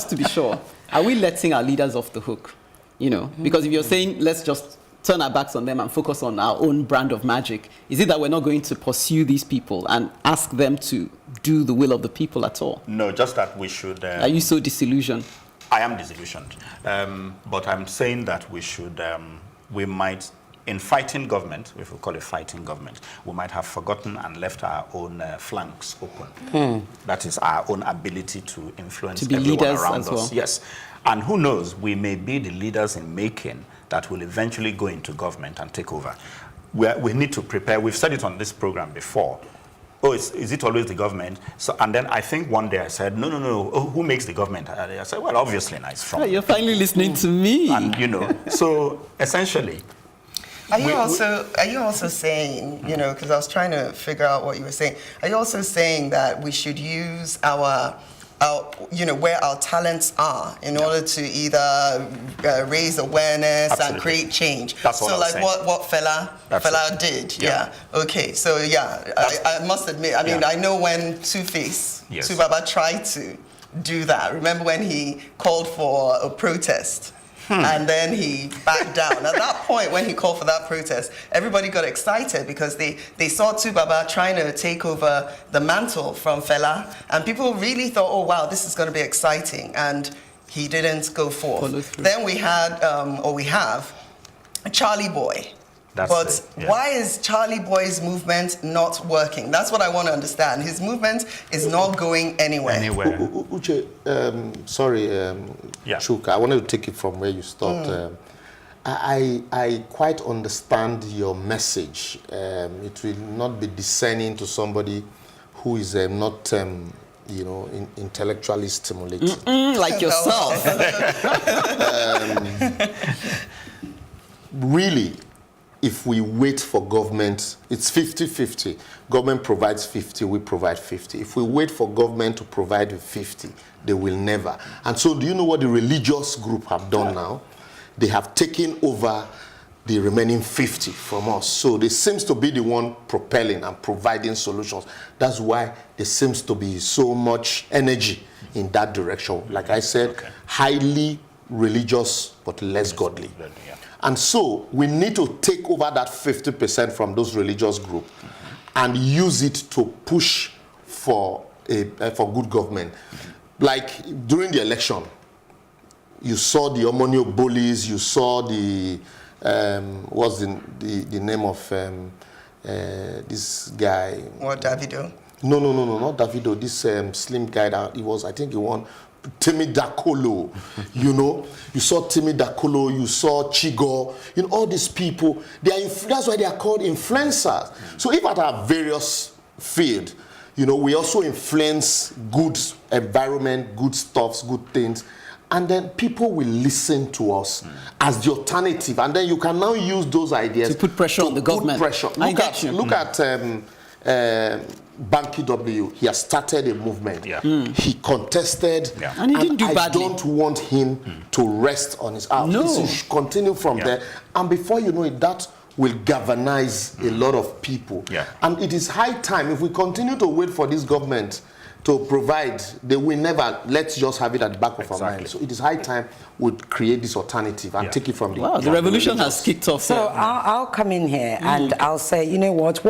to be sure, are we letting our leaders off the hook? Because if you're saying let's just turn our backs on them and focus on our own brand of magic, is it that we're not going to pursue these people and ask them to do the will of the people at all? No, just that we should... Are you so disillusioned? I am disillusioned. But I'm saying that we might, in fighting government, if we call it fighting government, we might have forgotten and left our own flanks open. That is our own ability to influence to be everyone leaders around as us. well. Yes. And who knows, we may be the leaders in making that will eventually go into government and take over. We need to prepare. We've said it on this program before. Oh, is it always the government? So, and then I think one day I said, no. Oh, who makes the government? I said, well, obviously, it's from. You're finally listening to me. And so essentially. Are you also saying, because I was trying to figure out what you were saying. Are you also saying that we should use our where our talents are in order to either raise awareness and create change? That's what so like saying. what Fela did. Yeah. Okay. So I must admit. I mean, I know when Two-Face, Tubaba tried to do that. Remember when he called for a protest? And then he backed down. At that point, when he called for that protest, everybody got excited because they saw Tubaba trying to take over the mantle from Fela, and people really thought, oh wow, this is going to be exciting, and he didn't go forth. Then we had, we have, Charlie Boy. Why is Charlie Boy's movement not working? That's what I want to understand. His movement is not going anywhere. Uche, sorry, Chuka, I wanted to take it from where you stopped. I quite understand your message. It will not be discerning to somebody who is not, intellectually stimulated. Like yourself. Really, if we wait for government, it's 50-50. Government provides 50, we provide 50. If we wait for government to provide 50, they will never. And so do you know what the religious group have done now? They have taken over the remaining 50 from us. So they seems to be the one propelling and providing solutions. That's why there seems to be so much energy in that direction. Like I said, highly religious but less godly. And so we need to take over that 50% from those religious groups and use it to push for good government. Like during the election, you saw the Omonio bullies, you saw the what's the name of this guy? What, Davido? No, not Davido. This slim guy that he was, I think he won. Timi Dakolo, you saw Timi Dakolo, you saw Chigo, all these people, that's why they are called influencers. So if at our various field, we also influence good environment, good stuffs, good things, and then people will listen to us as the alternative, and then you can now use those ideas to put pressure on the government. Look at Banky W. He has started a movement. He contested, and he didn't do badly. I don't want him to rest on his arms. He should continue from there, and before you know it, that will galvanize a lot of people. And it is high time, if we continue to wait for this government to provide, they will never, let's just have it at the back of our mind. So it is high time we create this alternative and take it from the... Wow, the revolution has kicked off. So I'll come in here and I'll say, you know what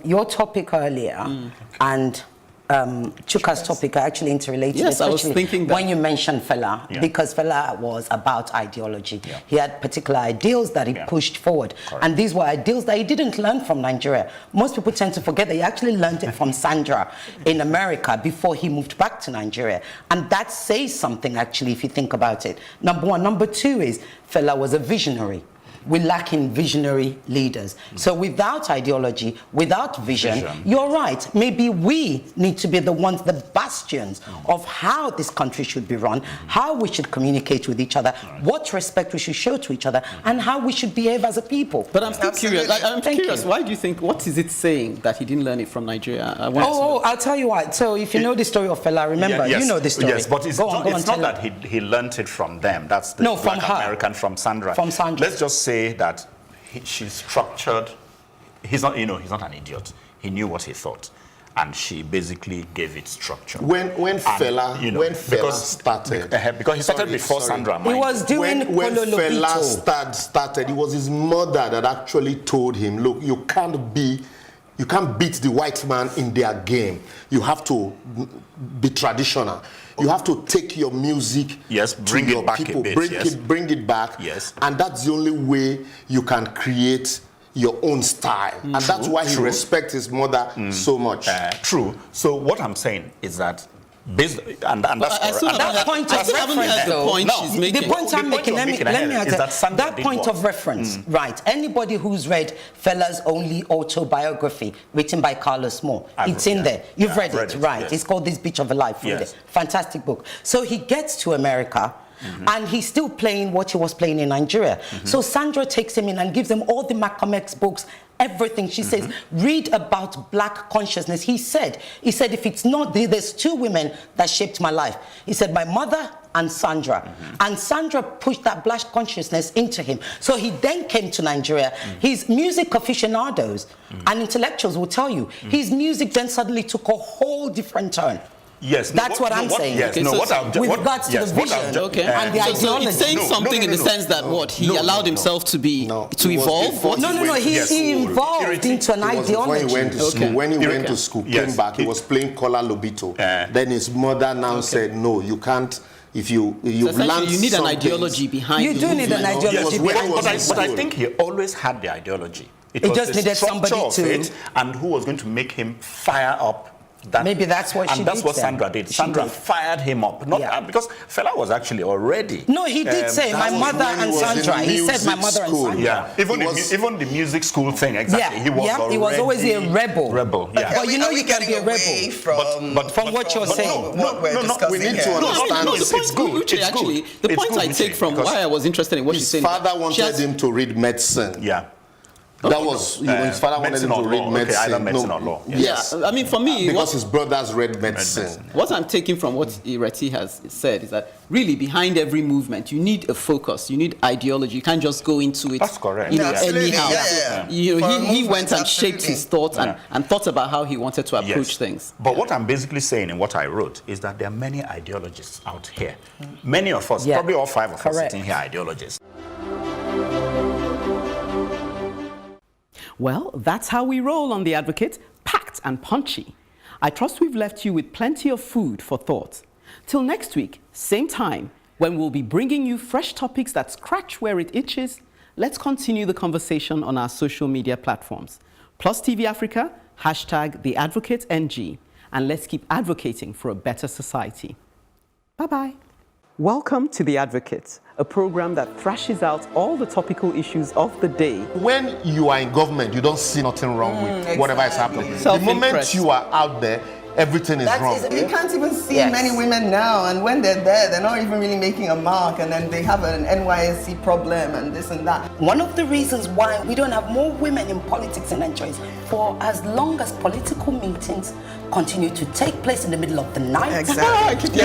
your topic earlier and Chuka's topic are actually interrelated. Yes, I was thinking that. When you mentioned Fela, because Fela was about ideology. He had particular ideals that he pushed forward. And these were ideals that he didn't learn from Nigeria. Most people tend to forget that he actually learned it from Sandra in America before he moved back to Nigeria. And that says something, actually, if you think about it. Number one. Number two is Fela was a visionary. We're lacking visionary leaders. So without ideology, without vision, you're right. Maybe we need to be the ones, the bastions of how this country should be run, how we should communicate with each other, what respect we should show to each other, and how we should behave as a people. But I'm still curious. I'm curious. Why do you think, what is it saying that he didn't learn it from Nigeria? I'll tell you what. So if you know the story of Fela, remember, you know the story. Yes, but it's not that he learned it from them. That's the Black American, from Sandra. From Sandra. Let's just say that she's structured. He's not an idiot. He knew what he thought, and she basically gave it structure. When Fela started, because he started before Sandra. He was doing when Fela started. It was his mother that actually told him, "Look, you can't be, You can't beat the white man in their game. You have to be traditional. You have to take your music bring to it your back people. a bit, Bring it back. Yes. And that's the only way you can create your own style. And that's why he respects his mother so much. True. So what I'm saying is that based, and that's correct. That point of reference, though, the point I'm making, let me add that point of reference, right? Anybody who's read Fela's only autobiography written by Carlos Moore, it's in there. You've read it, right? Yes. It's called This Beach of a Life. Read it. Fantastic book. So he gets to America. And he's still playing what he was playing in Nigeria. So Sandra takes him in and gives him all the Malcolm X books, everything. She says, read about black consciousness. He said, if it's not, there's two women that shaped my life. He said, my mother and Sandra. And Sandra pushed that black consciousness into him. So he then came to Nigeria. His music aficionados and intellectuals will tell you, his music then suddenly took a whole different turn. Yes, that's what I'm saying. Yes, with regards to the vision and the ideology. So it's saying something in the sense that he allowed himself to evolve. No. He evolved into an ideology. When he went to school, came back, he was playing Kola Lobito. Then his mother now said, "No, you can't." If you've learned you need an ideology behind. You do need an ideology behind. But I think he always had the ideology. It just needed somebody to, and who was going to make him fire up. Maybe that's what she did. And that's what Sandra did. Sandra fired him up. Not because Fela was actually already. No, he did say my mother and Sandra. He said my mother and Sandra. Yeah, even the music school thing. Exactly. He was always a rebel. Yeah. But you can be a rebel from what you're saying. We need to understand. It's good. Actually, the point I take from why I was interested in what she's saying. His father wanted him to read medicine. Yeah. That was his father wanted him to read medicine. Either medicine or law. Yes. I mean, for me, because his brothers read medicine. What I'm taking from what Ireti has said is that really behind every movement, you need a focus, you need ideology. You can't just go into it. That's correct. Anyhow. He went and shaped his thoughts and thought about how he wanted to approach things. But what I'm basically saying in what I wrote is that there are many ideologists out here. Many of us, probably all five of us sitting here, ideologists. Well, that's how we roll on The Advocate, packed and punchy. I trust we've left you with plenty of food for thought. Till next week, same time, when we'll be bringing you fresh topics that scratch where it itches, let's continue the conversation on our social media platforms. Plus TV Africa, #TheAdvocateNG, and let's keep advocating for a better society. Bye-bye. Welcome to The Advocate, a program that thrashes out all the topical issues of the day. When you are in government, you don't see nothing wrong with whatever is happening. The moment you are out there, everything is wrong. You can't even see many women now, and when they're there, they're not even really making a mark, and then they have an NYSC problem and this and that. One of the reasons why we don't have more women in politics in Nigeria is for as long as political meetings continue to take place in the middle of the night. Exactly.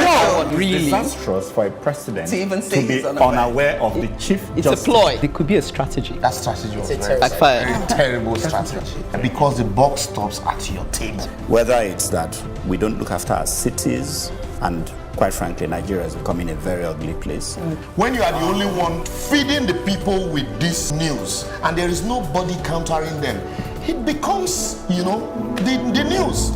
Really disastrous for a president to even say be unaware of the chief justice. It's a ploy. It could be a strategy. That strategy was very terrible strategy. Because the buck stops at your table. Whether it's that we don't look after our cities, and quite frankly, Nigeria is becoming a very ugly place. When you are the only one feeding the people with this news, and there is nobody countering them, it becomes, the news.